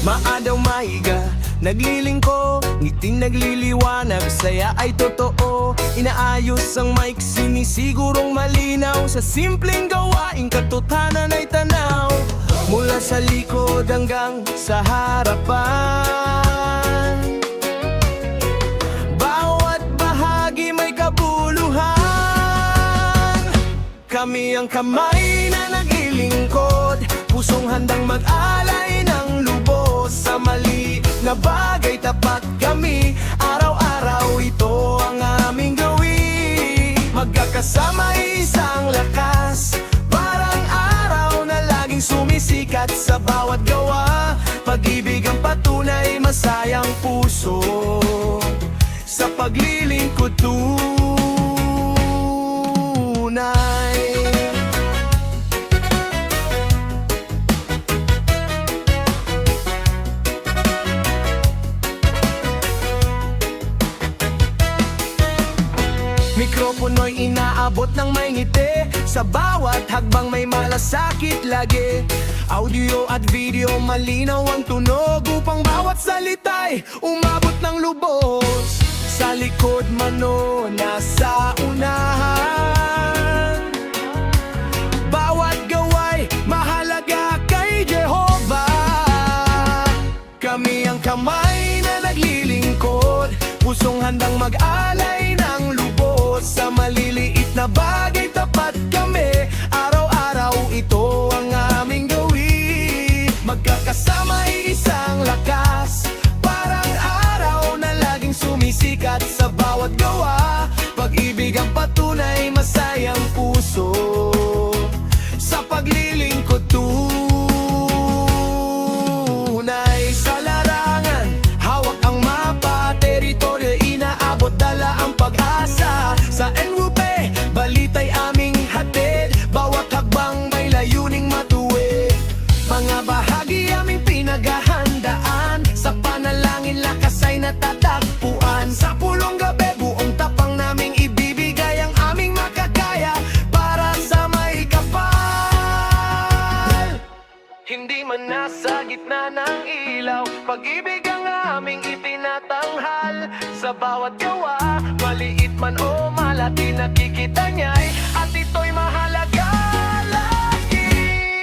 Maadaw maiga, naglilingko, ngiting nagliliwanag, saya ay totoo. Inaayos ang mic, sinisigurong malinaw, sa simpleng gawaing katotohanan ay tanaw. Mula sa likod hanggang sa harapan, bawat bahagi may kabuluhan. Kami ang kamay na naglilingkod, pusong handang mag-alay ng lubos. Sa mali na bagay tapat kami, araw-araw ito ang aming gawin. Magkakasama isang lakas, parang araw na laging sumisikat sa bawat gawa. Pag-ibig ang patunay, masayang puso sa paglilingkod tunay. Mikropono'y inaabot ng may ngiti, sa bawat hagbang may malasakit lagi. Audio at video, malinaw ang tunog, upang bawat salita'y umabot ng lubos. Sa likod man o nasa unahan, bawat gawa'y mahalaga kay Jehovah. Kami ang kamay na naglilingkod, pusong handang mag-alay ng lubos. Sa maliliit na bagay tapat kami, araw-araw ito ang aming gawin. Magkakasama isang lakas, parang araw na laging sumisikat sa bawat gawa. Pag-ibig ang patunay, masayang puso sa paglilingkod tunay. Sa larangan, hawak ang mapa, teritoryo inaabot, dala ang pag-asa. Sa NWP, balita'y aming hatid, bawat hakbang may layuning matuwid. Mga bahagi aming pinaghahandaan, sa panalangin lakas ay natatagpuan. Sa pulong gabi, buong tapang naming ibibigay ang aming makakaya para sa may kapal. Hindi man nasa gitna ng ilaw, pag-ibig ang aming itinatanghal. Sa bawat gawa, maliit man o malaki, nakikita niya'y at ito'y mahalaga lagi.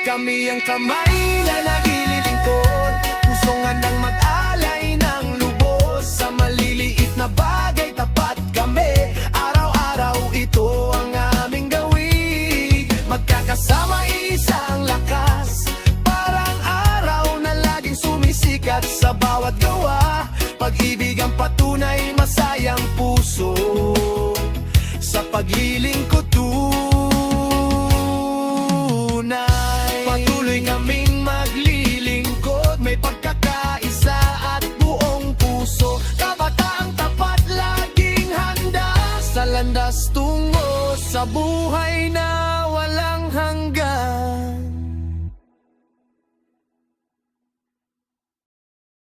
Kami ang kamay na naglilingkod, pusong handang mag-alay ng lubos. Sa maliliit na bagay tapat kami, araw-araw ito ang aming gawin. Magkakasama isang lakas, parang araw na laging sumisikat sa bawat gawa. Pag-ibig ang patunay, masayang puso sa paglilingkod tunay. Patuloy kaming maglilingkod, may pagkakaisa at buong puso. Kabataang tapat, laging handa sa landas tungo sa buhay na walang hanggan.